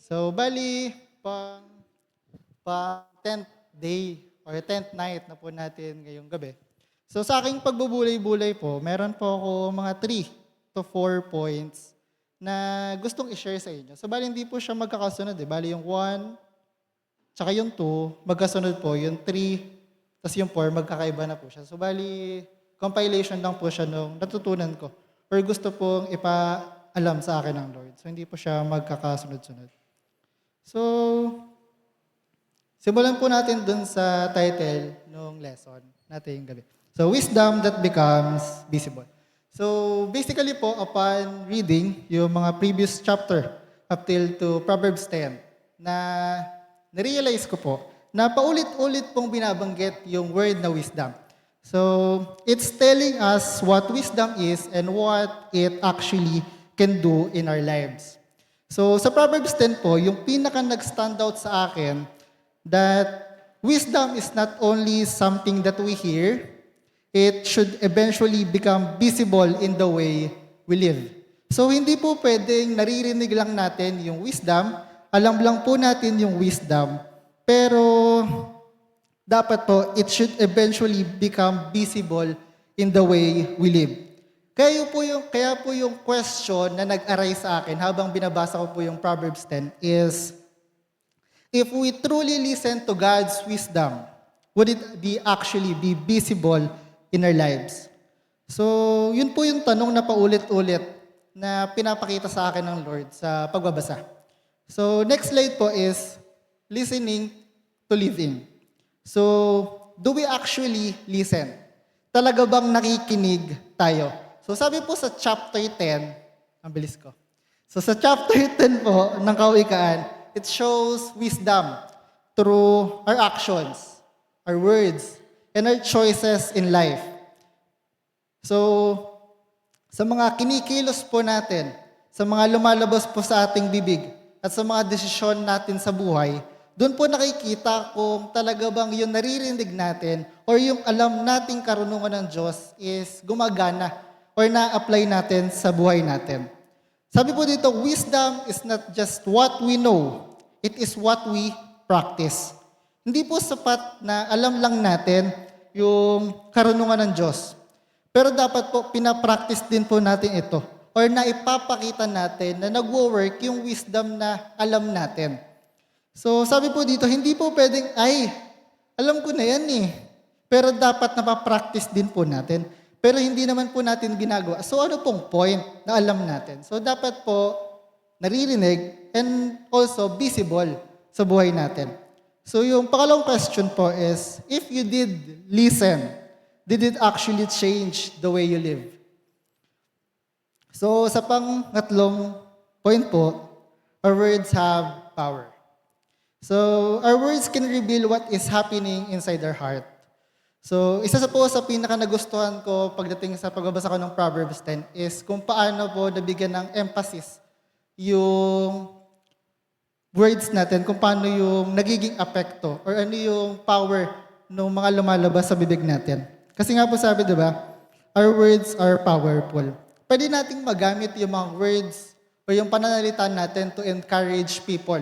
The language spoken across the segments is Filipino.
So, bali, pang 10th day or 10th night na po natin ngayong gabi. So, sa aking pagbubulay-bulay po, meron po ako mga 3 to 4 points na gustong i-share sa inyo. So, bali, hindi po siya magkakasunod eh. Bali, yung 1, tsaka yung 2, magkasunod po. Yung 3, tapos yung 4, magkakaiba na po siya. So, bali, compilation lang po siya nung natutunan ko or gusto pong ipaalam sa akin ng Lord. So, hindi po siya magkakasunod-sunod. So, simulan po natin dun sa title ng lesson natin yung gabi. So, wisdom that becomes visible. So, basically po, upon reading yung mga previous chapter up till to Proverbs 10, na narealize ko po na paulit-ulit pong binabanggit yung word na wisdom. So, it's telling us what wisdom is and what it actually can do in our lives. So, sa Proverbs 10 po, yung pinaka nag-stand out sa akin that wisdom is not only something that we hear, it should eventually become visible in the way we live. So, hindi po pwedeng naririnig lang natin yung wisdom, alam lang po natin yung wisdom, pero dapat po, it should eventually become visible in the way we live. Kaya po yung question na nag-arise sa akin habang binabasa ko po yung Proverbs 10 is, if we truly listen to God's wisdom, would it actually be visible in our lives? So, yun po yung tanong na paulit-ulit na pinapakita sa akin ng Lord sa pagbabasa. So, next slide po is listening to living. So, do we actually listen? Talaga bang nakikinig tayo? So, sabi po sa chapter 10, ang bilis ko. So, sa chapter 10 po ng Kawikaan, it shows wisdom through our actions, our words, and our choices in life. So, sa mga kinikilos po natin, sa mga lumalabas po sa ating bibig, at sa mga desisyon natin sa buhay, doon po nakikita kung talaga bang yung naririnig natin or yung alam nating karunungan ng Diyos is gumagana or na-apply natin sa buhay natin. Sabi po dito, wisdom is not just what we know, it is what we practice. Hindi po sapat na alam lang natin yung karunungan ng Diyos. Pero dapat po pinapractice din po natin ito or naipapakita natin na nagwo-work yung wisdom na alam natin. So sabi po dito, hindi po pwedeng, alam ko na yan eh. Pero dapat napapractice din po natin. Pero hindi naman po natin ginagawa. So ano pong point na alam natin? So dapat po naririnig and also visible sa buhay natin. So yung pangalawang question po is, if you did listen, did it actually change the way you live? So sa pangatlong point po, our words have power. So our words can reveal what is happening inside our heart. So, isa po sa pinaka-nagustuhan ko pagdating sa pagbabasa ko ng Proverbs 10 is kung paano po nabigyan ng emphasis yung words natin, kung paano yung nagiging apekto or ano yung power ng mga lumalabas sa bibig natin. Kasi nga po sabi, di ba, our words are powerful. Pwede nating magamit yung mga words o yung pananalita natin to encourage people.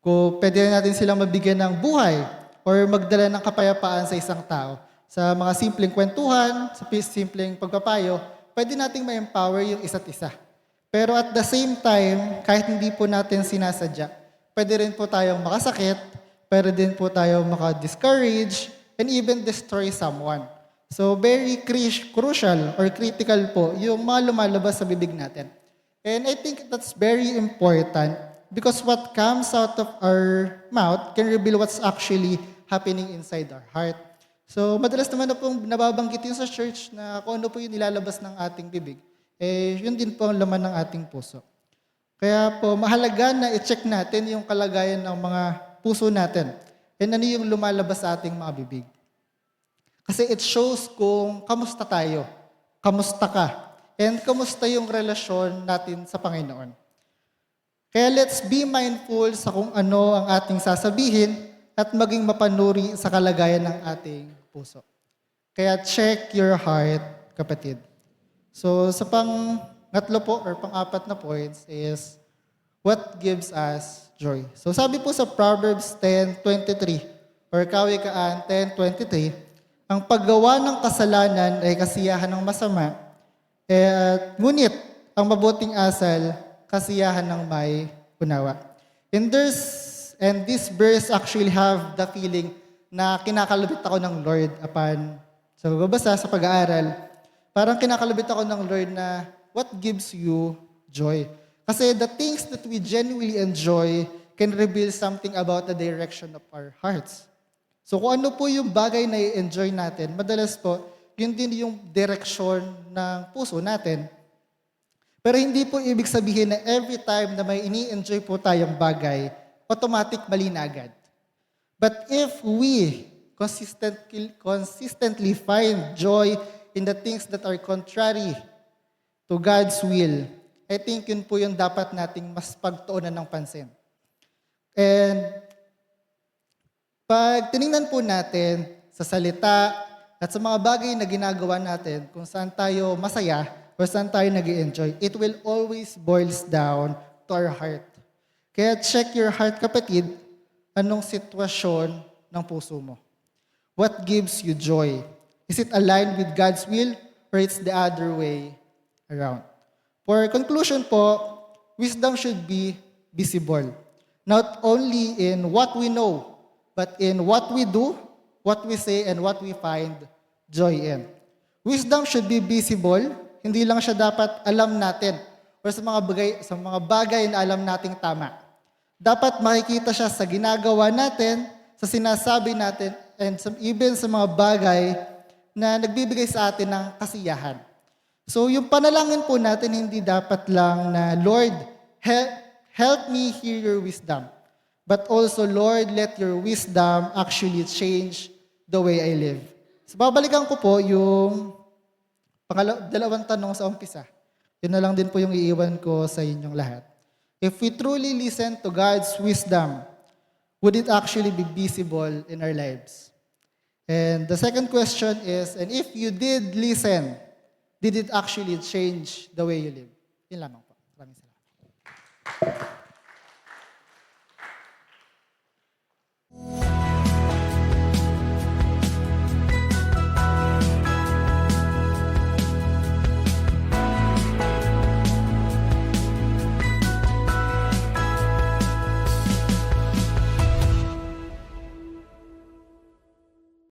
Kung pwede natin silang mabigyan ng buhay, or magdala ng kapayapaan sa isang tao. Sa mga simpleng kwentuhan, sa simpleng pagpapayo, pwede nating ma-empower yung isa't isa. Pero at the same time, kahit hindi po natin sinasadya, pwede rin po tayong makasakit, pwede din po tayong maka-discourage, and even destroy someone. So very crucial or critical po yung mga lumalabas sa bibig natin. And I think that's very important because what comes out of our mouth can reveal what's actually happening inside our heart. So, madalas naman na pong nababanggit yun sa church na kung ano po yung nilalabas ng ating bibig, yun din po ang laman ng ating puso. Kaya po, mahalaga na i-check natin yung kalagayan ng mga puso natin and ano yung lumalabas sa ating mga bibig. Kasi it shows kung kamusta tayo, kamusta ka, and kamusta yung relasyon natin sa Panginoon. Kaya let's be mindful sa kung ano ang ating sasabihin at maging mapanuri sa kalagayan ng ating puso. Kaya check your heart, kapatid. So sa pangatlo po or pang-apat na points is what gives us joy. So sabi po sa Proverbs 10:23 or Kawikaan 10:23, ang paggawa ng kasalanan ay kasiyahan ng masama, ngunit ang mabuting asal, kasiyahan ng may unawa. And this verse actually have the feeling na kinakalabit ako ng Lord upon sa pagbabasa, sa pag-aaral. Parang kinakalabit ako ng Lord na what gives you joy? Kasi the things that we genuinely enjoy can reveal something about the direction of our hearts. So kung ano po yung bagay na i-enjoy natin, madalas po, yun din yung direction ng puso natin. Pero hindi po ibig sabihin na every time na may ini-enjoy po tayong bagay, automatic mali na agad. But if we consistently find joy in the things that are contrary to God's will, I think yun po yung dapat nating mas pagtuunan ng pansin. And pag tinignan po natin sa salita at sa mga bagay na ginagawa natin, kung saan tayo masaya or saan tayo nag-i-enjoy, it will always boils down to our heart. Kaya check your heart, kapatid, anong sitwasyon ng puso mo. What gives you joy? Is it aligned with God's will or it's the other way around? For conclusion po, wisdom should be visible. Not only in what we know, but in what we do, what we say, and what we find joy in. Wisdom should be visible. Hindi lang siya dapat alam natin or sa mga bagay na alam nating tama. Dapat makikita siya sa ginagawa natin, sa sinasabi natin, and even sa mga bagay na nagbibigay sa atin ng kasiyahan. So yung panalangin po natin, hindi dapat lang na, Lord, help me hear your wisdom. But also, Lord, let your wisdom actually change the way I live. So babalikan ko po yung dalawang tanong sa umpisa. Yun na lang din po yung iiwan ko sa inyong lahat. If we truly listen to God's wisdom, would it actually be visible in our lives? And the second question is, and if you did listen, did it actually change the way you live? Yun lamang po. Maraming salamat.